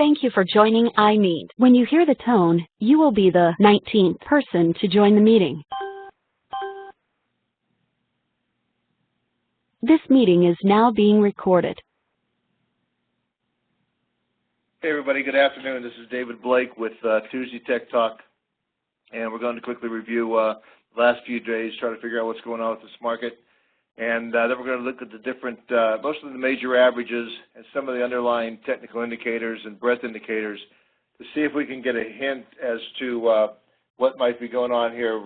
Thank you for joining iMeet. When you hear the tone, you will be the 19th person to join the meeting. This meeting is now being recorded. Hey everybody, good afternoon. This is David Blake with Tuesday Tech Talk, and we're going to quickly review the last few days, try to figure out what's going on with this market, and then we're going to look at the different, most of the major averages and some of the underlying technical indicators and breadth indicators to see if we can get a hint as to what might be going on here,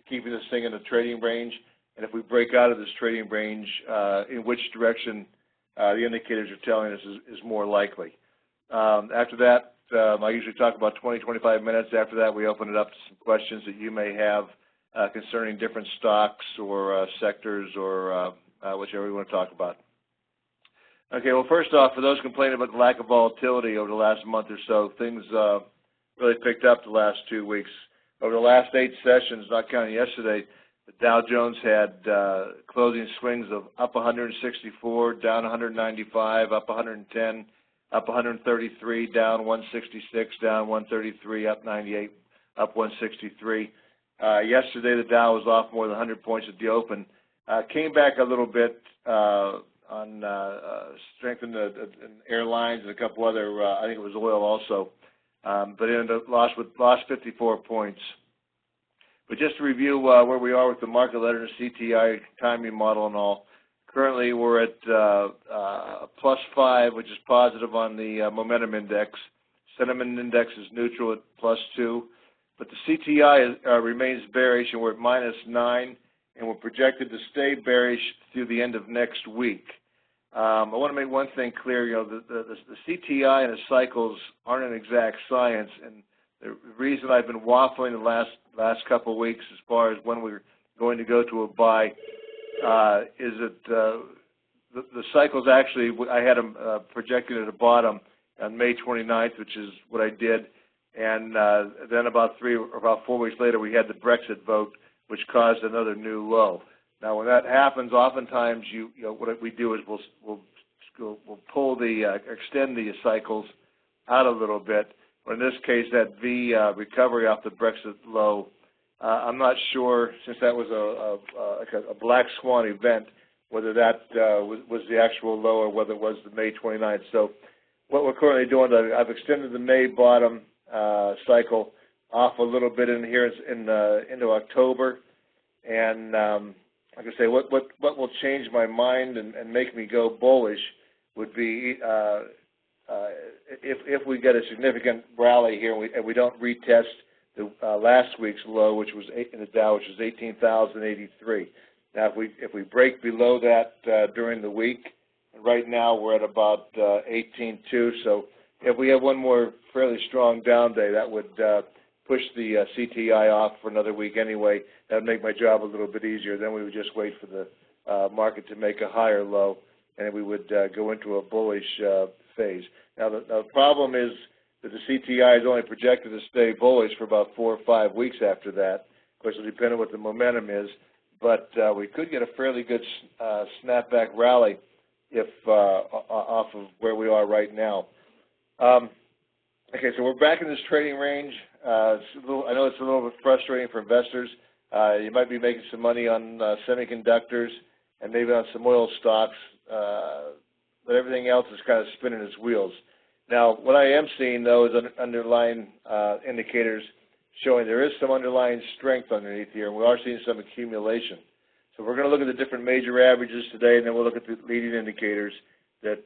keeping this thing in the trading range, and if we break out of this trading range, in which direction the indicators are telling us is more likely. After that, I usually talk about 20-25 minutes. After that, we open it up to some questions that you may have concerning different stocks or sectors or whichever you want to talk about. Okay, well, first off, for those complaining about the lack of volatility over the last month or so, things really picked up the last 2 weeks. Over the last 8 sessions, not counting yesterday, the Dow Jones had closing swings of up 164, down 195, up 110, up 133, down 166, down 133, up 98, up 163. Yesterday, the Dow was off more than 100 points at the open. Came back a little bit on strength in airlines and a couple other, I think it was oil also, but it ended up lost 54 points. But just to review where we are with the market letter and the CTI timing model and all, currently we're at +5, which is positive on the momentum index. Sentiment index is neutral at +2. But the CTI remains bearish, and we're at -9, and we're projected to stay bearish through the end of next week. I want to make one thing clear. You know, the CTI and the cycles aren't an exact science, and the reason I've been waffling the last couple of weeks as far as when we're going to go to a buy is that the cycles actually, I had them projected at a bottom on May 29th, which is what I did. And then about 4 weeks later, we had the Brexit vote, which caused another new low. Now, when that happens, oftentimes, you know, what we do is we'll pull extend the cycles out a little bit. But in this case, that V recovery off the Brexit low, I'm not sure, since that was a black swan event, whether that was the actual low or whether it was the May 29th. So, what we're currently doing, I've extended the May bottom cycle off a little bit in here into October, and like I say, what will change my mind and make me go bullish would be if we get a significant rally here and we don't retest the last week's low, which was in the Dow, which was 18,083. Now, if we break below that during the week, and right now we're at about 18.2, so if we have one more fairly strong down day, that would push the CTI off for another week anyway. That would make my job a little bit easier. Then we would just wait for the market to make a higher low, and we would go into a bullish phase. Now, the problem is that the CTI is only projected to stay bullish for about 4 or 5 weeks after that. Of course, it'll depend on what the momentum is, but we could get a fairly good snapback rally if off of where we are right now. Okay, so we're back in this trading range. I know it's a little bit frustrating for investors. You might be making some money on semiconductors and maybe on some oil stocks, but everything else is kind of spinning its wheels. Now, what I am seeing, though, is underlying indicators showing there is some underlying strength underneath here, and we are seeing some accumulation. So we're going to look at the different major averages today, and then we'll look at the leading indicators that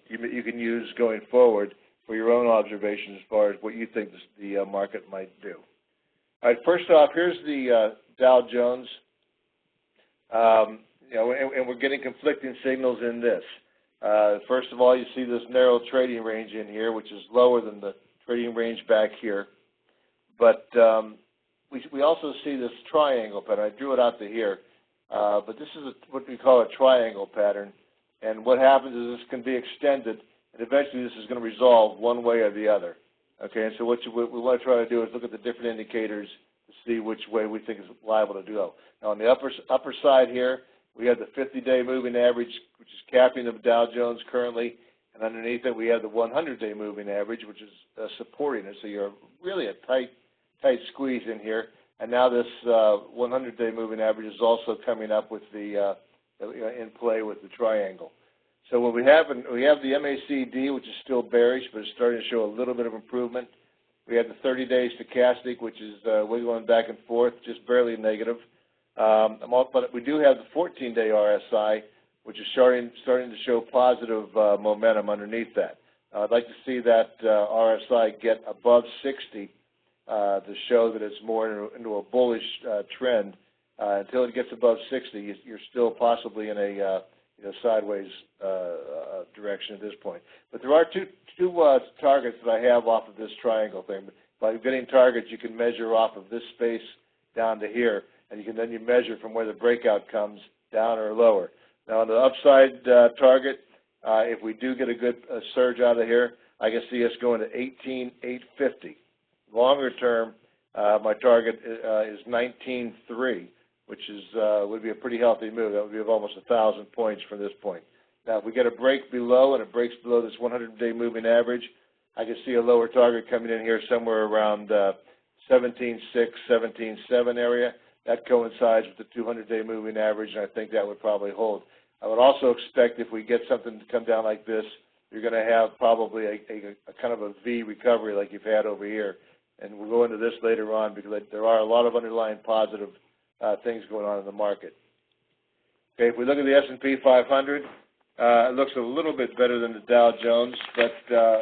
you can use going forward for your own observations as far as what you think the market might do. All right, first off, here's the Dow Jones. You know, and we're getting conflicting signals in this. First of all, you see this narrow trading range in here, which is lower than the trading range back here. But we also see this triangle pattern. I drew it out to here. But this is what we call a triangle pattern. And what happens is this can be extended, and eventually this is going to resolve one way or the other. Okay, and so what we want to try to do is look at the different indicators to see which way we think is liable to go. Now, on the upper side here, we have the 50-day moving average, which is capping the Dow Jones currently, And underneath it, we have the 100-day moving average, which is supporting it. So you're really a tight squeeze in here. And now this 100-day moving average is also coming up with the in play with the triangle. So what we have the MACD, which is still bearish, but it's starting to show a little bit of improvement. We have the 30-day stochastic, which is wiggling back and forth, just barely negative. But we do have the 14-day RSI, which is starting to show positive momentum underneath that. I'd like to see that RSI get above 60 to show that it's more into a bullish trend. Until it gets above 60, you're still possibly in a sideways direction at this point. But there are two targets that I have off of this triangle thing. By getting targets, you can measure off of this space down to here, and you measure from where the breakout comes down or lower. Now, on the upside target, if we do get a good surge out of here, I can see us going to 18,850. Longer term, my target is 19,300, which is would be a pretty healthy move. That would be of almost 1,000 points from this point. Now, if we get a break below and it breaks below this 100-day moving average, I can see a lower target coming in here somewhere around 17.6, 17.7 area. That coincides with the 200-day moving average, and I think that would probably hold. I would also expect if we get something to come down like this, you're going to have probably a kind of a V recovery like you've had over here. And we'll go into this later on because there are a lot of underlying positive things going on in the market. Okay, if we look at the S&P 500, it looks a little bit better than the Dow Jones, but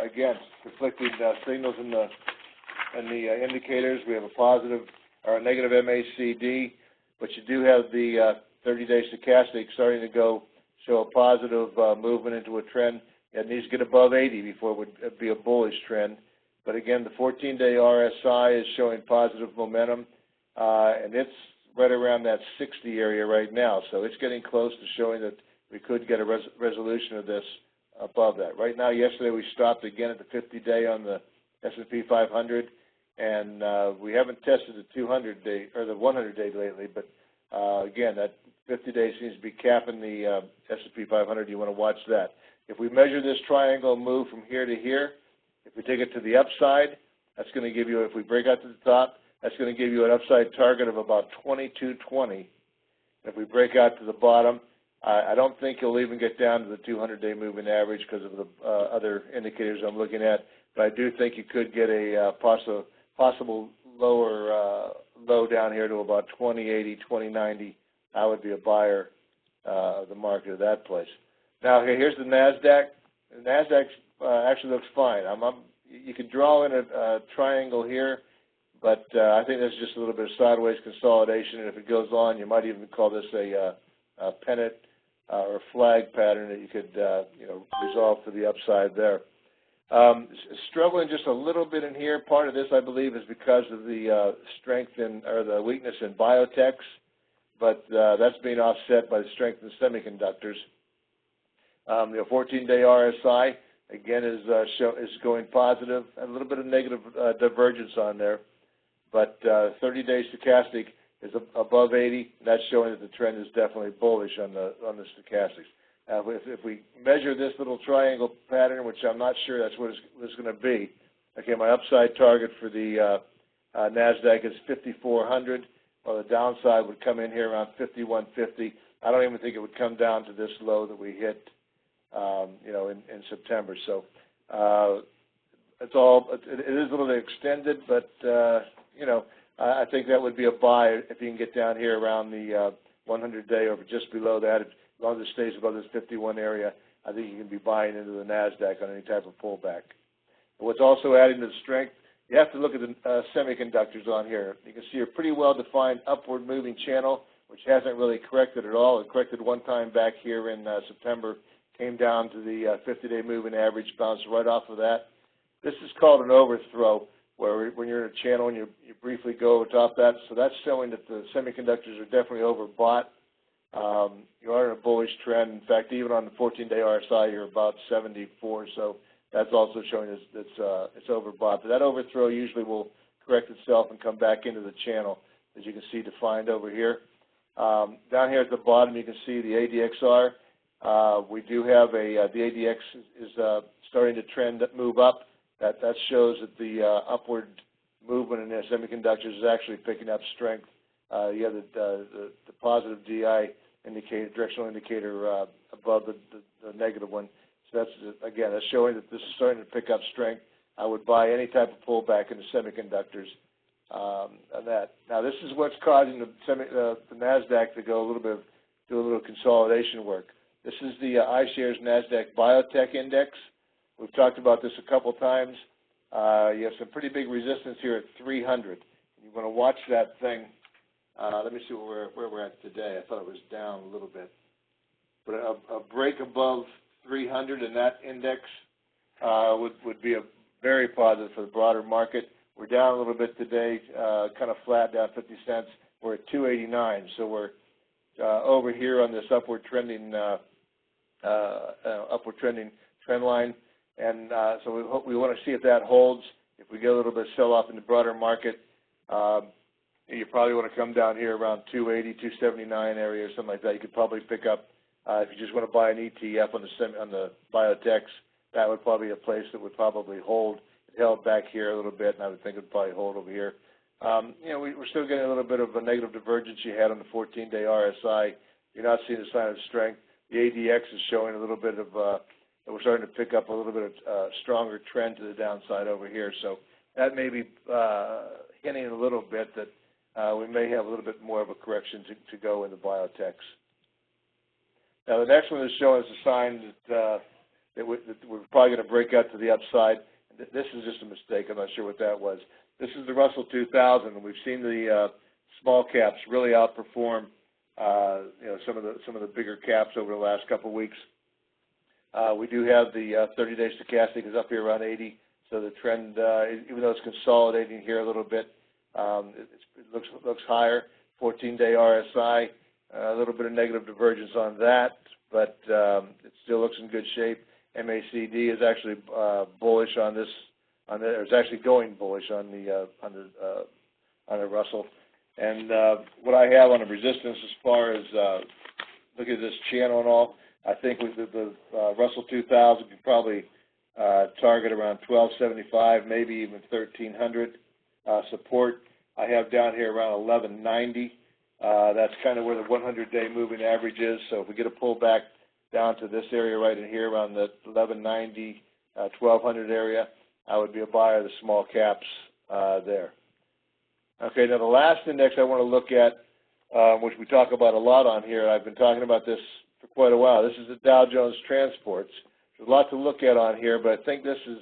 again, conflicting signals in the indicators. We have a positive or a negative MACD, but you do have the 30-day stochastic starting to show a positive movement into a trend. It needs to get above 80 before it would be a bullish trend. But again, the 14-day RSI is showing positive momentum, and it's right around that 60 area right now. So it's getting close to showing that we could get a resolution of this above that. Right now, yesterday we stopped again at the 50-day on the S&P 500, and we haven't tested the 200-day or the 100-day lately. But again, that 50-day seems to be capping the S&P 500. You want to watch that. If we measure this triangle move from here to here, if we take it to the upside, that's going to give you, if we break out to the top, that's going to give you an upside target of about 2220. If we break out to the bottom, I don't think you'll even get down to the 200-day moving average because of the other indicators I'm looking at, but I do think you could get a possible lower low down here to about 2080, 2090. I would be a buyer of the market at that place. Now, here's the NASDAQ. The NASDAQ actually looks fine. You could draw in a triangle here, but I think there's just a little bit of sideways consolidation, and if it goes on, you might even call this a pennant or flag pattern that you could resolve to the upside there. Struggling just a little bit in here. Part of this, I believe, is because of the strength or the weakness in biotechs, but that's being offset by the strength in semiconductors. 14-day RSI again is going positive, and a little bit of negative divergence on there, but 30-day stochastic is above 80. That's showing that the trend is definitely bullish on the stochastics. If we measure this little triangle pattern, which I'm not sure that's what it's going to be, okay, my upside target for the NASDAQ is 5,400, while the downside would come in here around 5,150. I don't even think it would come down to this low that we hit, in September. So it is a little bit extended, but I think that would be a buy if you can get down here around the 100-day or just below that. As long as it stays above this 51 area, I think you can be buying into the NASDAQ on any type of pullback. But what's also adding to the strength, you have to look at the semiconductors on here. You can see a pretty well-defined upward moving channel, which hasn't really corrected at all. It corrected one time back here in September, came down to the 50-day moving average, bounced right off of that. This is called an overthrow, where when you're in a channel and you briefly go over top that. So that's showing that the semiconductors are definitely overbought. You are in a bullish trend. In fact, even on the 14-day RSI, you're about 74. So that's also showing it's overbought. But that overthrow usually will correct itself and come back into the channel, as you can see defined over here. Down here at the bottom, you can see the ADXR. We do have the ADX is starting to move up. That shows that the upward movement in the semiconductors is actually picking up strength. You have the positive DI indicator, directional indicator above the negative one. So that's, again, that's showing that this is starting to pick up strength. I would buy any type of pullback in the semiconductors on that. Now, this is what's causing the NASDAQ to go do a little consolidation work. This is the iShares NASDAQ Biotech Index. We've talked about this a couple times. You have some pretty big resistance here at 300. You want to watch that thing. Let me see where we're at today. I thought it was down a little bit. But a break above 300 in that index would be a very positive for the broader market. We're down a little bit today, kind of flat, down 50 cents. We're at 289, so we're over here on this upward trending trend line, and so we want to see if that holds. If we get a little bit of sell-off in the broader market, you probably want to come down here around 280, 279 area or something like that. You could probably pick up if you just want to buy an ETF on the biotechs. That would probably be a place that would probably hold. It held back here a little bit, and I would think it would probably hold over here. We're still getting a little bit of a negative divergence you had on the 14-day RSI. You're not seeing a sign of strength. The ADX is showing a little bit of, we're starting to pick up a little bit of stronger trend to the downside over here. So that may be hinting a little bit that we may have a little bit more of a correction to go in the biotechs. Now, the next one is showing us a sign that we're probably going to break out to the upside. This is just a mistake. I'm not sure what that was. This is the Russell 2000, and we've seen the small caps really outperform some of the bigger caps over the last couple of weeks. We do have the 30-day stochastic is up here around 80, so the trend, even though it's consolidating here a little bit, it looks higher. 14-day RSI, a little bit of negative divergence on that, but it still looks in good shape. MACD is actually bullish on this. It's actually going bullish on the Russell. And what I have on the resistance as far as look at this channel and all, I think with the Russell 2000 could probably target around 1275, maybe even 1300. Support I have down here around 1190. That's kind of where the 100-day moving average is. So if we get a pullback down to this area right in here around the 1190, 1200 area, I would be a buyer of the small caps there. Okay, now the last index I want to look at, which we talk about a lot on here, I've been talking about this for quite a while. This is the Dow Jones Transports. There's a lot to look at on here, but I think this is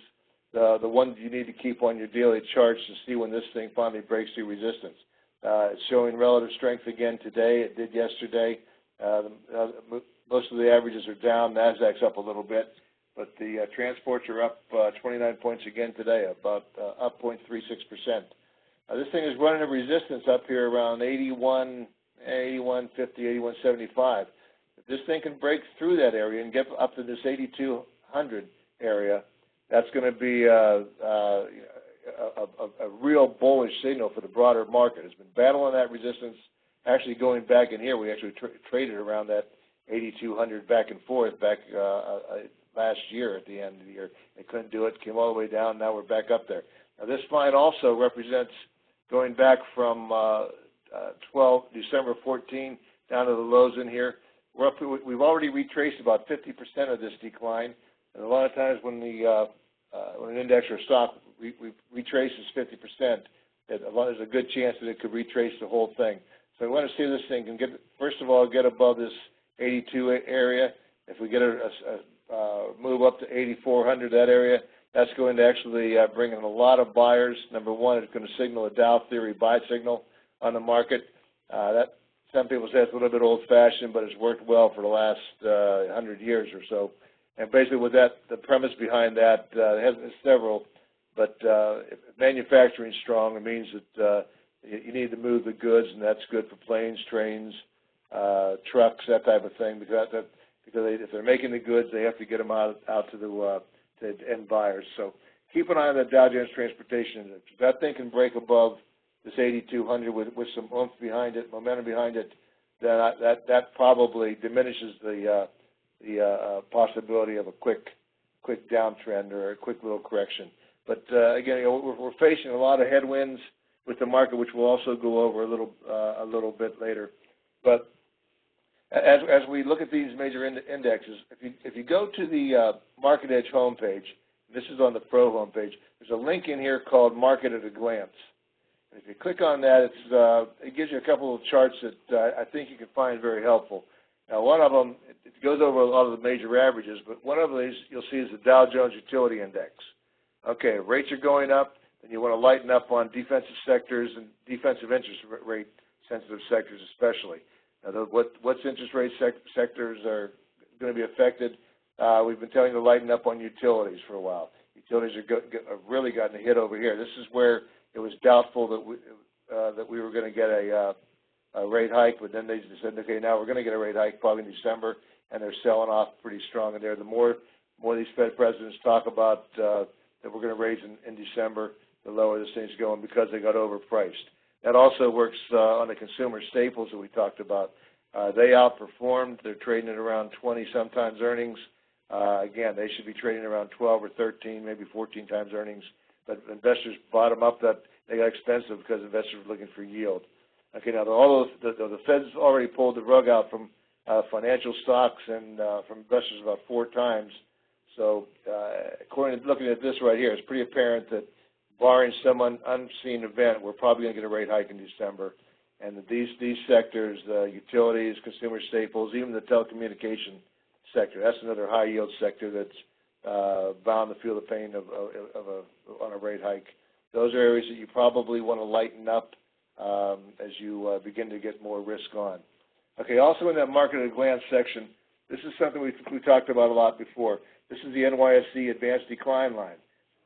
the one you need to keep on your daily charts to see when this thing finally breaks through resistance. It's showing relative strength again today. It did yesterday. Most of the averages are down. NASDAQ's up a little bit. But the transports are up 29 points again today, about up 0.36%. This thing is running a resistance up here around 81, 81.50, 81.75. If this thing can break through that area and get up to this 8200 area, that's going to be a real bullish signal for the broader market. It's been battling that resistance. Actually, going back in here, we actually traded around that 8200 back and forth last year at the end of the year. They couldn't do it, came all the way down, now we're back up there. Now this line also represents going back from December 14 down to the lows in here. We've already retraced about 50% of this decline, and a lot of times when an index or stock retraces 50%, there's a good chance that it could retrace the whole thing. So we want to see this thing can get, first of all, get above this 82 area. If we get a move up to 8,400, that area, that's going to actually bring in a lot of buyers. Number one, it's going to signal a Dow theory buy signal on the market. That some people say it's a little bit old-fashioned, but it's worked well for the last 100 years or so. And basically, with that, the premise behind that has several. But if manufacturing is strong, it means that you need to move the goods, and that's good for planes, trains, trucks, that type of thing. Because if they're making the goods, they have to get them out to the end buyers. So keep an eye on that Dow Jones Transportation Index. If that thing can break above this 8,200 with some oomph behind it, momentum behind it, then that probably diminishes the possibility of a quick downtrend or a quick little correction. But again, we're facing a lot of headwinds with the market, which we'll also go over a little bit later. But as we look at these major indexes, if you go to the Market Edge homepage, this is on the Pro homepage, there's a link in here called Market at a Glance. And if you click on that, it gives you a couple of charts that I think you can find very helpful. Now, one of them, it goes over a lot of the major averages, but one of these you'll see is the Dow Jones Utility Index. Okay, rates are going up, and you want to lighten up on defensive sectors and defensive interest rate sensitive sectors especially. Now, what's interest rate sectors are going to be affected? We've been telling you to lighten up on utilities for a while. Utilities have really gotten a hit over here. This is where it was doubtful that we were going to get a rate hike, but then they said, okay, now we're going to get a rate hike probably in December, and they're selling off pretty strong in there. The more these Fed presidents talk about that we're going to raise in December, the lower this thing's going because they got overpriced. That also works on the consumer staples that we talked about. They outperformed. They're trading at around 20 sometimes earnings. Again, they should be trading around 12 or 13, maybe 14 times earnings. But investors bottom up that they got expensive because investors were looking for yield. Okay, now the Fed's already pulled the rug out from financial stocks and from investors about 4 times. So according to looking at this right here, it's pretty apparent that barring some unseen event, we're probably going to get a rate hike in December. And that these sectors, utilities, consumer staples, even the telecommunication sector, that's another high yield sector that's bound to feel the pain on a rate hike. Those are areas that you probably want to lighten up as you begin to get more risk on. Okay, also in that Market at a Glance section, this is something we talked about a lot before. This is the NYSE Advanced Decline line.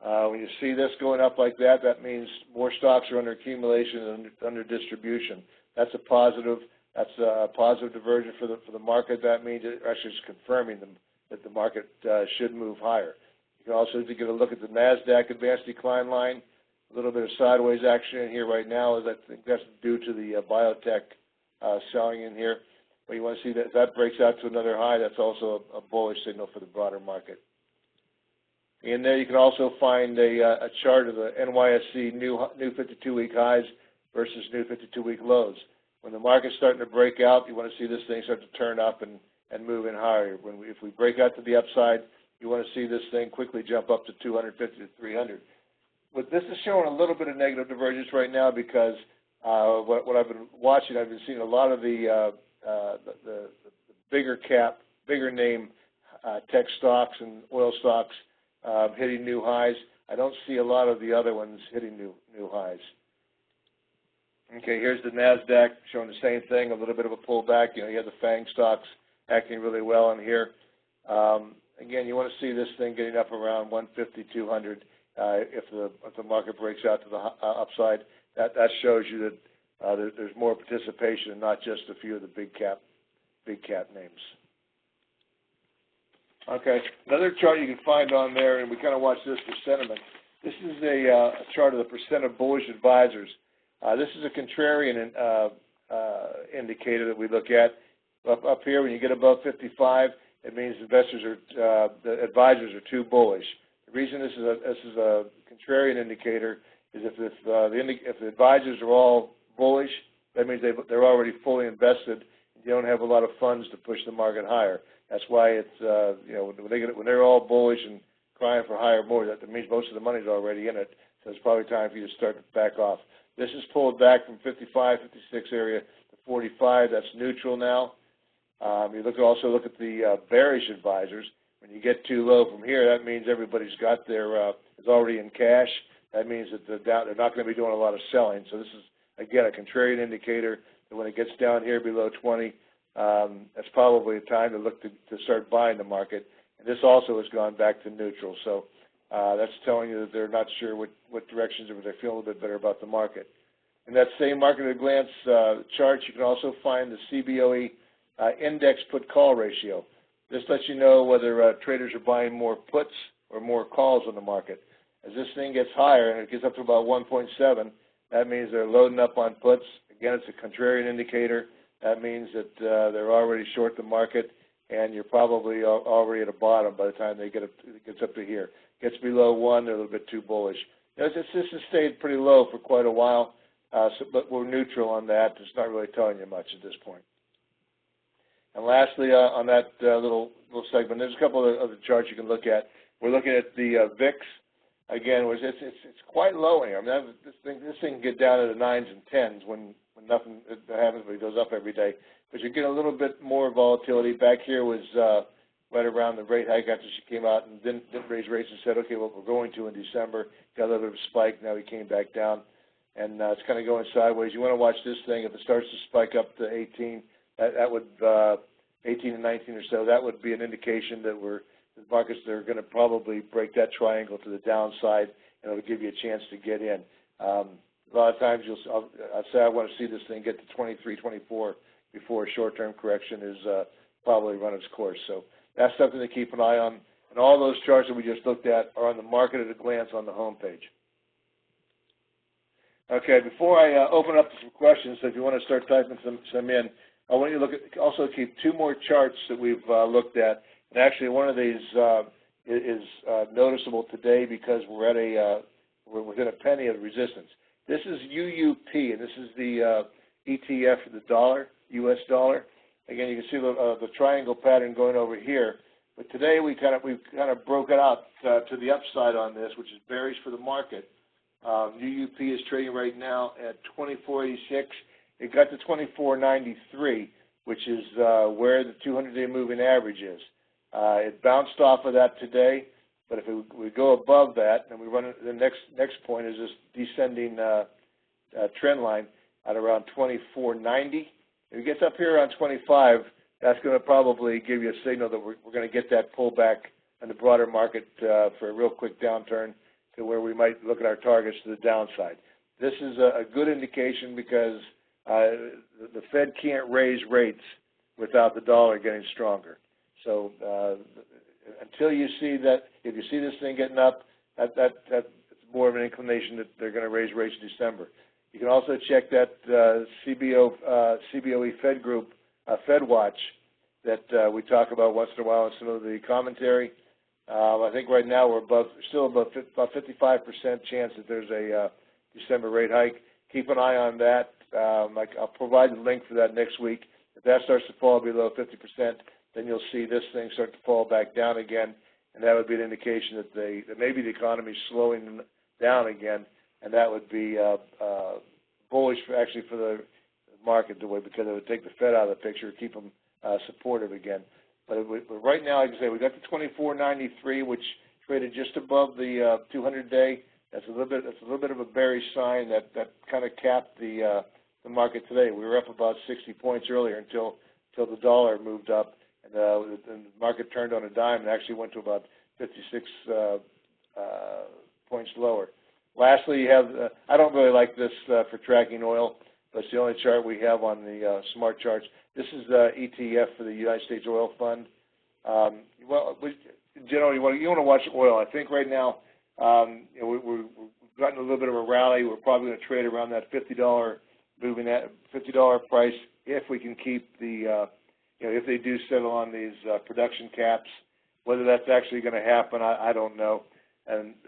When you see this going up like that, that means more stocks are under accumulation and under distribution. That's a positive. That's a positive diversion for the market. That means it actually is confirming that the market should move higher. You can also get a look at the NASDAQ Advanced Decline line. A little bit of sideways action in here right now. I think that's due to the biotech selling in here. But you want to see that if that breaks out to another high, that's also a bullish signal for the broader market. In there, you can also find a chart of the NYSE new 52-week highs versus new 52-week lows. When the market's starting to break out, you want to see this thing start to turn up and move in higher. If we break out to the upside, you want to see this thing quickly jump up to 250 to 300. But this is showing a little bit of negative divergence right now because what I've been watching, I've been seeing a lot of the bigger name tech stocks and oil stocks hitting new highs. I don't see a lot of the other ones hitting new highs. Okay, here's the NASDAQ showing the same thing, a little bit of a pullback. You have the FANG stocks acting really well in here. Again, you want to see this thing getting up around 150, 200 if the market breaks out to the upside. That shows you that there's more participation and not just a few of the big cap names. Okay, another chart you can find on there, and we kind of watch this for sentiment. This is a chart of the percent of bullish advisors. This is a contrarian indicator that we look at. Up here, when you get above 55, it means the advisors are too bullish. The reason this is a contrarian indicator is if the advisors are all bullish, that means they're already fully invested. You don't have a lot of funds to push the market higher. That's why it's when they're all bullish and crying for higher more, that means most of the money's already in it. So it's probably time for you to start to back off. This is pulled back from 55, 56 area to 45. That's neutral now. You also look at the bearish advisors. When you get too low from here, that means everybody's got is already in cash. That means that they're not going to be doing a lot of selling. So this is, again, a contrarian indicator that when it gets down here below 20, that's probably a time to look to start buying the market. And this also has gone back to neutral. So that's telling you that they're not sure what directions, or they feel a little bit better about the market. In that same Market at a Glance chart, you can also find the CBOE index put-call ratio. This lets you know whether traders are buying more puts or more calls on the market. As this thing gets higher, and it gets up to about 1.7, that means they're loading up on puts. Again, it's a contrarian indicator. That means that they're already short the market. and you're probably already at a bottom by the time it gets up to here. Gets below 1, they're a little bit too bullish. This has stayed pretty low for quite a while, but we're neutral on that. It's not really telling you much at this point. And lastly, on that little segment, there's a couple of other charts you can look at. We're looking at the VIX. Again, it's quite low here. I mean, this thing can get down to the 9s and 10s when nothing happens, but it goes up every day. But you get a little bit more volatility. Back here was right around the rate hike after she came out and didn't raise rates and said, okay, well, we're going to in December. Got a little bit of a spike. Now we came back down, and it's kind of going sideways. You want to watch this thing. If it starts to spike up to 18, that would 18 and 19 or so, that would be an indication that the markets are going to probably break that triangle to the downside, and it'll give you a chance to get in. A lot of times I'll say I want to see this thing get to 23, 24 before a short-term correction is probably run its course. So that's something to keep an eye on. And all those charts that we just looked at are on the market at a glance on the home page. Okay, before I open up to some questions, so if you want to start typing some in, I want you to also keep two more charts that we've looked at. And actually, one of these is noticeable today because we're within a penny of resistance. This is UUP, and this is the ETF for the dollar, U.S. dollar. Again, you can see the triangle pattern going over here. But today we've kind of broke it out to the upside on this, which is bearish for the market. UUP is trading right now at 24.86. It got to 24.93, which is where the 200-day moving average is. It bounced off of that today, but if we go above that, and we run it, the next point is this descending trend line at around 24.90. If it gets up here around 25, that's going to probably give you a signal that we're going to get that pullback in the broader market for a real quick downturn to where we might look at our targets to the downside. This is a good indication because the Fed can't raise rates without the dollar getting stronger. So until you see that, if you see this thing getting up, that's more of an inclination that they're going to raise rates in December. You can also check that CBOE Fed Group, Fed Watch, that we talk about once in a while in some of the commentary. I think right now we're still above 55% chance that there's a December rate hike. Keep an eye on that. I'll provide the link for that next week. If that starts to fall below 50%, then you'll see this thing start to fall back down again, and that would be an indication that maybe the economy is slowing down again, and that would be bullish for the market because it would take the Fed out of the picture, keep them supportive again. But right now, like I say, we got the 24.93, which traded just above the 200-day. That's a little bit of a bearish sign that kind of capped the market today. We were up about 60 points earlier until the dollar moved up, and the market turned on a dime and actually went to about 56 points lower. Lastly, you have I don't really like this for tracking oil. That's the only chart we have on the smart charts. This is the ETF for the United States Oil Fund. Generally, you want to watch oil. I think right now we've gotten a little bit of a rally. We're probably going to trade around that $50 moving at $50 price if we can keep the if they do settle on these production caps. Whether that's actually going to happen, I don't know.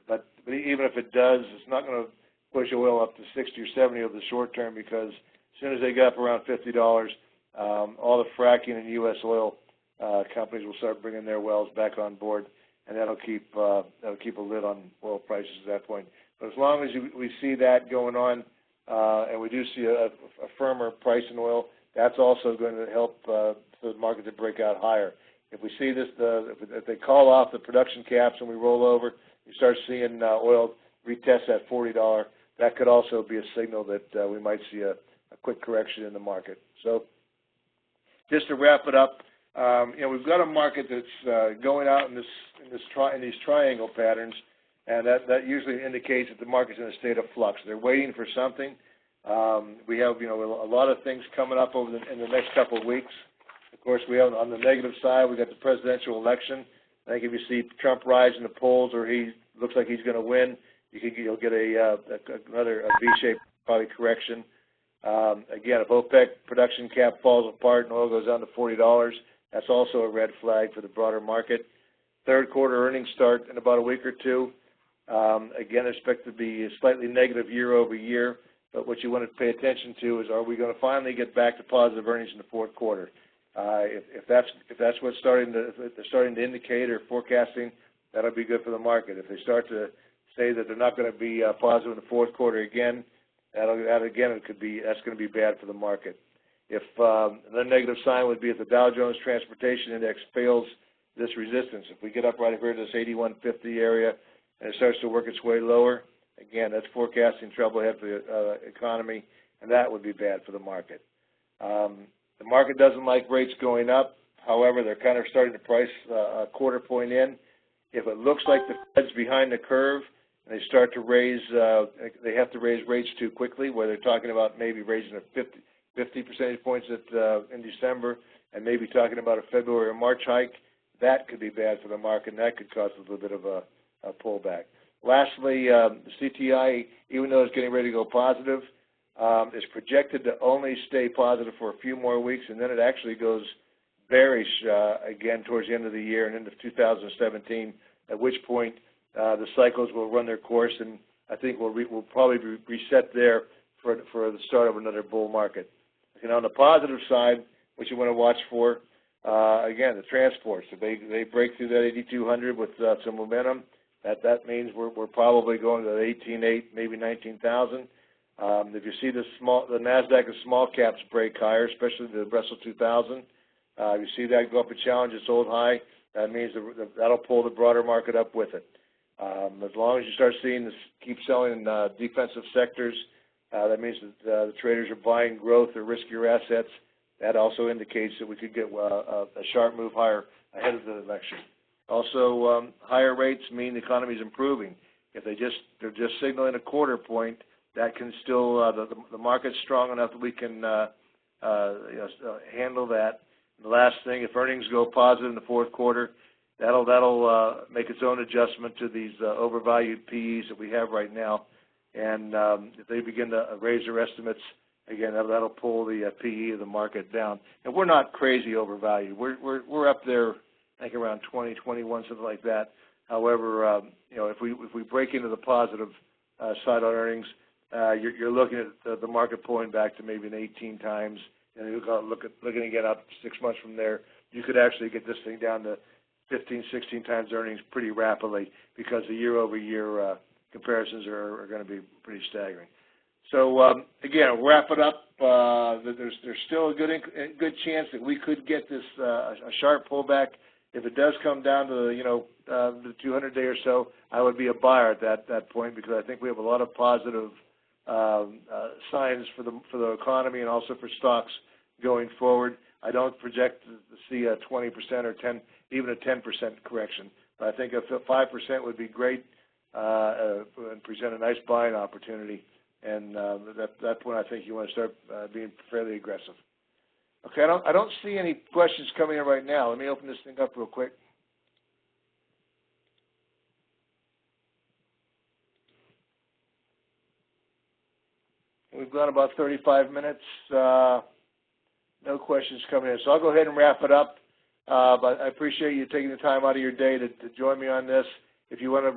But even if it does, it's not going to push oil up to 60 or 70 over the short term because as soon as they get up around $50, all the fracking and U.S. oil companies will start bringing their wells back on board, and that'll keep a lid on oil prices at that point. But as long as we see that going on, and we do see a firmer price in oil, that's also going to help the market to break out higher. If we see this, if they call off the production caps and we roll over, you start seeing oil retest at $40. That could also be a signal that we might see a quick correction in the market. So, just to wrap it up, we've got a market that's going out in these triangle patterns, and that usually indicates that the market's in a state of flux. They're waiting for something. We have a lot of things coming up in the next couple of weeks. Of course, we have on the negative side, we got the presidential election. I think if you see Trump rise in the polls, or he looks like he's going to win, you'll get another V-shaped probably correction. Again, if OPEC production cap falls apart and oil goes down to $40, That's also a red flag for the broader market. Third quarter earnings start in about a week or two. Again, expect to be slightly negative year over year, but what you want to pay attention to is, are we going to finally get back to positive earnings in the fourth quarter? If that's what's starting to indicate or forecasting, that'll be good for the market. If they start to say that they're not going to be positive in the fourth quarter again, that's going to be bad for the market. If another negative sign would be if the Dow Jones Transportation Index fails this resistance. If we get up right here to this 8150 area and it starts to work its way lower, again, that's forecasting trouble ahead for the economy, and that would be bad for the market. The market doesn't like rates going up. However, they're kind of starting to price a quarter point in. If it looks like the Fed's behind the curve and they start to raise, they have to raise rates too quickly, where they're talking about maybe raising 50 percentage points in December and maybe talking about a February or March hike, that could be bad for the market, and that could cause a little bit of a pullback. Lastly, the CTI, even though it's getting ready to go positive, is projected to only stay positive for a few more weeks, and then it actually goes bearish again towards the end of the year and into 2017, at which point the cycles will run their course, and I think we'll probably be reset there for the start of another bull market. And on the positive side, what you want to watch for, again, the transports. If they break through that 8,200 with some momentum, that means we're probably going to 18.8, maybe 19,000. If you see the NASDAQ and small caps break higher, especially the Russell 2000, if you see that go up and challenge its old high, that means that'll pull the broader market up with it. As long as you start seeing this keep selling in defensive sectors, that means that the traders are buying growth or riskier assets. That also indicates that we could get a sharp move higher ahead of the election. Also, higher rates mean the economy is improving. If they're just signaling a quarter point, that can still the market's strong enough that we can handle that. And the last thing, if earnings go positive in the fourth quarter, that'll make its own adjustment to these overvalued PEs that we have right now. And if they begin to raise their estimates, again, that'll pull the PE of the market down. And we're not crazy overvalued. We're up there, I think around 20, 21, something like that. However, if we break into the positive side on earnings, you're looking at the market pulling back to maybe an 18 times, and you're looking again up 6 months from there. You could actually get this thing down to 15, 16 times earnings pretty rapidly, because the year-over-year comparisons are going to be pretty staggering. So again, wrap it up. There's still a good chance that we could get this a sharp pullback. If it does come down to the 200-day or so, I would be a buyer at that point, because I think we have a lot of positive signs for the economy and also for stocks going forward. I don't project to see a 20% or 10, even a 10% correction. But I think a 5% would be great and present a nice buying opportunity. And at that point, I think you want to start being fairly aggressive. Okay, I don't see any questions coming in right now. Let me open this thing up real quick. We've gone about 35 minutes. No questions coming in. So I'll go ahead and wrap it up. But I appreciate you taking the time out of your day to join me on this. If you want to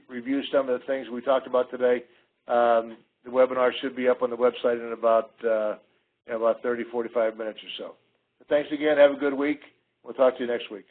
review some of the things we talked about today, the webinar should be up on the website in about 30, 45 minutes or so. Thanks again. Have a good week. We'll talk to you next week.